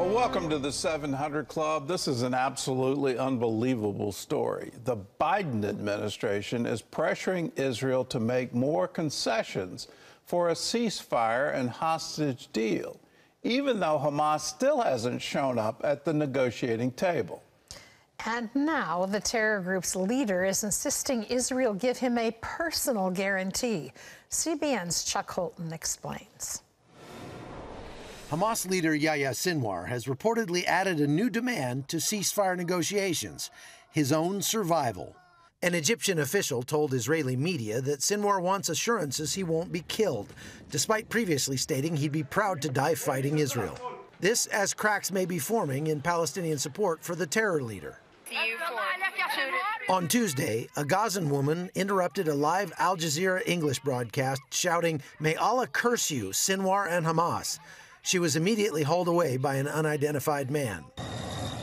Well, welcome to the 700 Club. This is an absolutely unbelievable story. The Biden administration is pressuring Israel to make more concessions for a ceasefire and hostage deal, even though Hamas still hasn't shown up at the negotiating table. And now the terror group's leader is insisting Israel give him a personal guarantee. CBN's Chuck Holton explains. Hamas leader Yahya Sinwar has reportedly added a new demand to ceasefire negotiations, his own survival. An Egyptian official told Israeli media that Sinwar wants assurances he won't be killed, despite previously stating he'd be proud to die fighting Israel. This as cracks may be forming in Palestinian support for the terror leader. On Tuesday, a Gazan woman interrupted a live Al Jazeera English broadcast shouting, "May Allah curse you, Sinwar and Hamas." She was immediately hauled away by an unidentified man.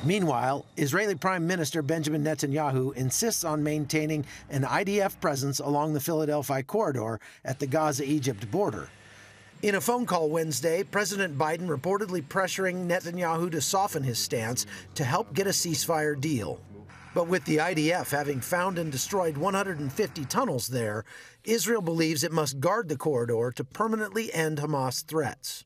Meanwhile, Israeli Prime Minister Benjamin Netanyahu insists on maintaining an IDF presence along the Philadelphia corridor at the Gaza-Egypt border. In a phone call Wednesday, President Biden reportedly pressuring Netanyahu to soften his stance to help get a ceasefire deal. But with the IDF having found and destroyed 150 tunnels there, Israel believes it must guard the corridor to permanently end Hamas threats.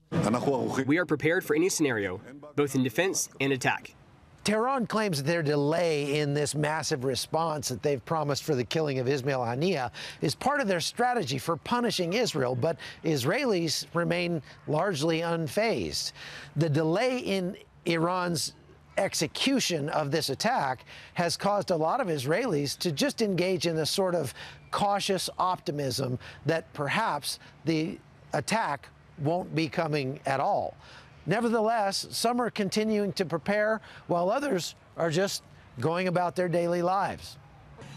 We are prepared for any scenario, both in defense and attack. Tehran claims that their delay in this massive response that they've promised for the killing of Ismail Haniyeh is part of their strategy for punishing Israel, but Israelis remain largely unfazed. The delay in Iran's execution of this attack has caused a lot of Israelis to just engage in a sort of cautious optimism that perhaps the attack won't be coming at all. Nevertheless, some are continuing to prepare while others are just going about their daily lives.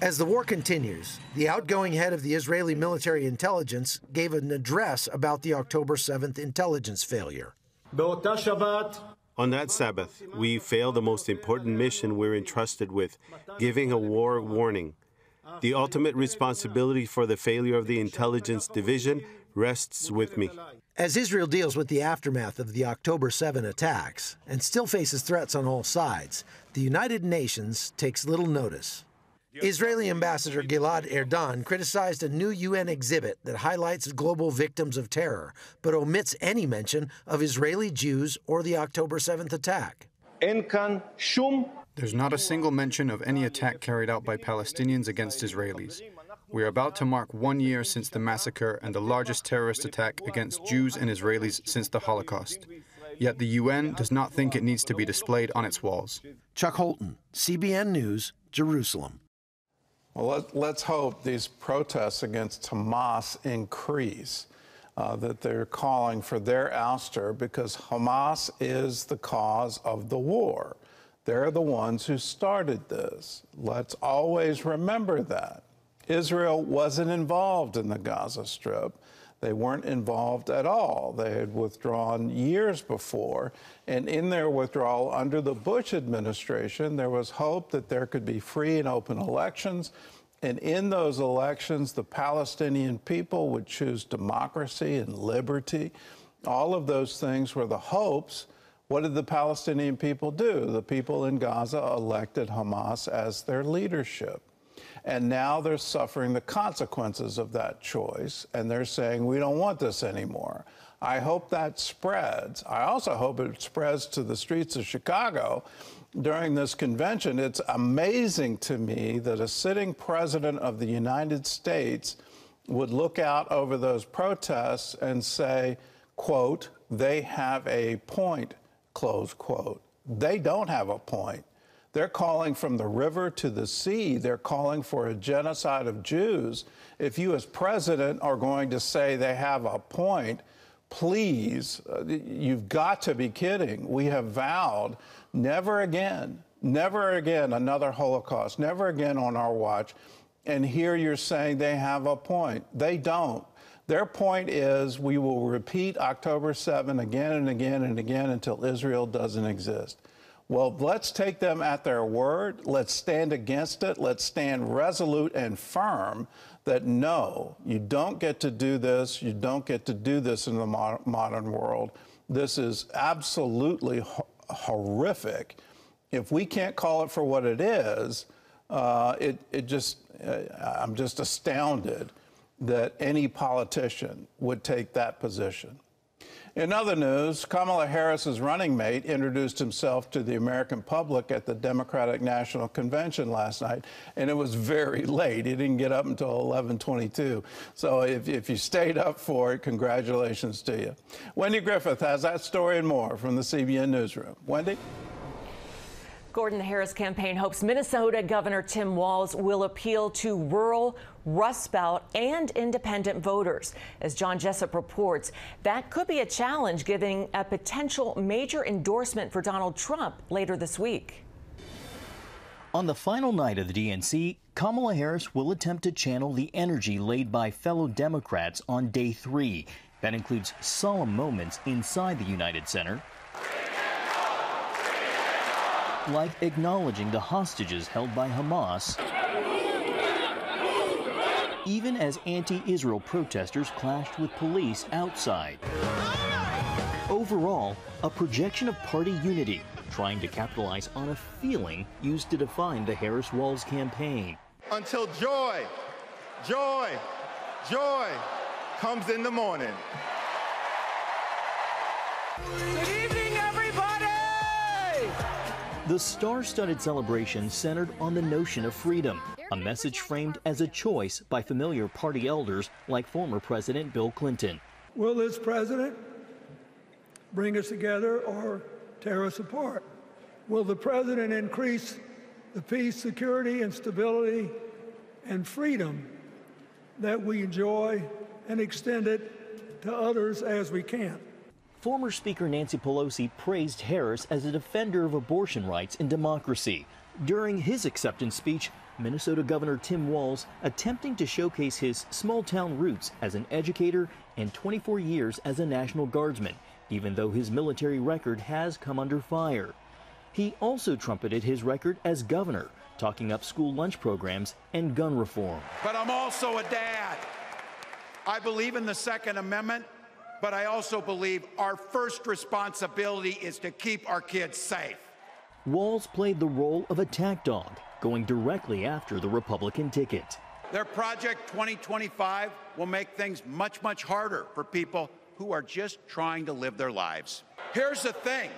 As the war continues, the outgoing head of the Israeli military intelligence gave an address about the October 7th intelligence failure. On that Sabbath, we failed the most important mission we're entrusted with, giving a war warning. The ultimate responsibility for the failure of the intelligence division rests with me. As Israel deals with the aftermath of the October 7 attacks and still faces threats on all sides, the United Nations takes little notice. Israeli Ambassador Gilad Erdan criticized a new UN exhibit that highlights global victims of terror, but omits any mention of Israeli Jews or the October 7th attack. There's not a single mention of any attack carried out by Palestinians against Israelis. We are about to mark 1 year since the massacre and the largest terrorist attack against Jews and Israelis since the Holocaust. Yet the UN does not think it needs to be displayed on its walls. Chuck Holton, CBN News, Jerusalem. Well, let's hope these protests against Hamas increase, that they're calling for their ouster, because Hamas is the cause of the war. They're the ones who started this. Let's always remember that. Israel wasn't involved in the Gaza Strip. They weren't involved at all. They had withdrawn years before. And in their withdrawal under the Bush administration, there was hope that there could be free and open elections. And in those elections, the Palestinian people would choose democracy and liberty. All of those things were the hopes. What did the Palestinian people do? The people in Gaza elected Hamas as their leadership. And now they're suffering the consequences of that choice, and they're saying, we don't want this anymore. I hope that spreads. I also hope it spreads to the streets of Chicago during this convention. It's amazing to me that a sitting president of the United States would look out over those protests and say, quote, they have a point, close quote. They don't have a point. They're calling from the river to the sea. They're calling for a genocide of Jews. If you as president are going to say they have a point, please, you've got to be kidding. We have vowed never again another Holocaust, never again on our watch. And here you're saying they have a point. They don't. Their point is we will repeat October 7 again and again and again until Israel doesn't exist. Well, let's take them at their word. Let's stand against it. Let's stand resolute and firm that no, you don't get to do this. You don't get to do this in the modern world. This is absolutely horrific. If we can't call it for what it is, I'm just astounded that any politician would take that position. In other news, Kamala Harris's running mate introduced himself to the American public at the Democratic National Convention last night, and it was very late. He didn't get up until 11:22. So if you stayed up for it, congratulations to you. Wendy Griffith has that story and more from the CBN Newsroom. Wendy? Gordon, the Harris campaign hopes Minnesota Governor Tim Walz will appeal to rural, Rust Belt, and independent voters. As John Jessup reports, that could be a challenge giving a potential major endorsement for Donald Trump later this week. On the final night of the DNC, Kamala Harris will attempt to channel the energy laid by fellow Democrats on day 3. That includes solemn moments inside the United Center, like acknowledging the hostages held by Hamas, even as anti-Israel protesters clashed with police outside. Overall, a projection of party unity, trying to capitalize on a feeling used to define the Harris-Walz campaign. Until joy, joy, joy comes in the morning. The star-studded celebration centered on the notion of freedom, a message framed as a choice by familiar party elders like former President Bill Clinton. Will this president bring us together or tear us apart? Will the president increase the peace, security, and stability and freedom that we enjoy and extend it to others as we can? Former Speaker Nancy Pelosi praised Harris as a defender of abortion rights and democracy. During his acceptance speech, Minnesota Governor Tim Walz attempting to showcase his small-town roots as an educator and 24 years as a National Guardsman, even though his military record has come under fire. He also trumpeted his record as governor, talking up school lunch programs and gun reform. But I'm also a dad. I believe in the Second Amendment. But I also believe our first responsibility is to keep our kids safe. Walz played the role of attack dog, going directly after the Republican ticket. Their Project 2025 will make things much, much harder for people who are just trying to live their lives. Here's the thing.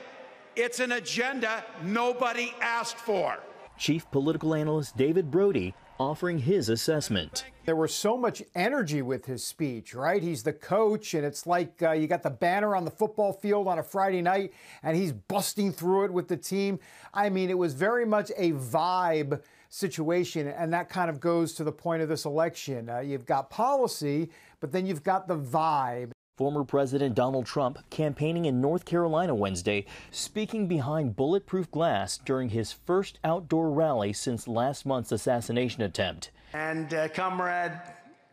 It's an agenda nobody asked for. Chief political analyst David Brody offering his assessment. There was so much energy with his speech, right? He's the coach, and it's like you got the banner on the football field on a Friday night, and he's busting through it with the team. I mean, it was very much a vibe situation, and that kind of goes to the point of this election. You've got policy, but then you've got the vibe. Former President Donald Trump campaigning in North Carolina Wednesday, speaking behind bulletproof glass during his first outdoor rally since last month's assassination attempt. And Comrade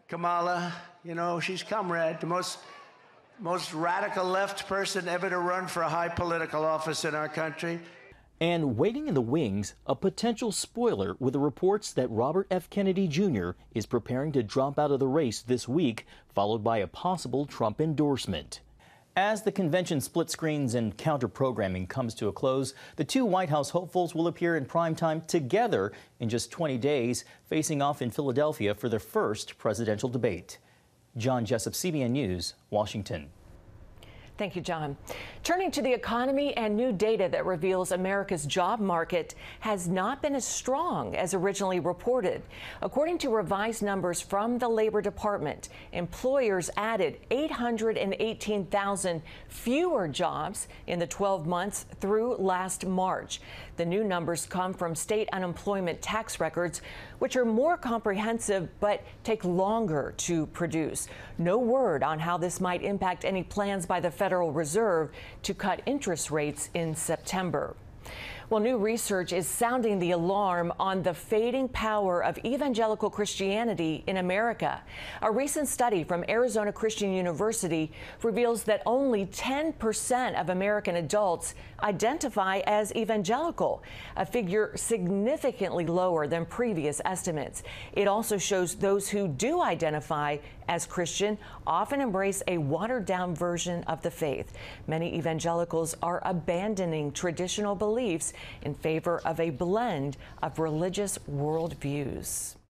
Kamala, you know, she's comrade, the most radical left person ever to run for a high political office in our country. And waiting in the wings, a potential spoiler with the reports that Robert F. Kennedy Jr. is preparing to drop out of the race this week, followed by a possible Trump endorsement. As the convention split screens and counter-programming comes to a close, the two White House hopefuls will appear in primetime together in just 20 days, facing off in Philadelphia for their first presidential debate. John Jessup, CBN News, Washington. Thank you, John. Turning to the economy, and new data that reveals America's job market has not been as strong as originally reported. According to revised numbers from the Labor Department, employers added 818,000 fewer jobs in the 12 months through last March. The new numbers come from state unemployment tax records, which are more comprehensive but take longer to produce. No word on how this might impact any plans by the Federal Reserve to cut interest rates in September. Well, new research is sounding the alarm on the fading power of evangelical Christianity in America. A recent study from Arizona Christian University reveals that only 10% of American adults identify as evangelical, a figure significantly lower than previous estimates. It also shows those who do identify as Christian often embrace a watered-down version of the faith. Many evangelicals are abandoning traditional beliefs in favor of a blend of religious worldviews.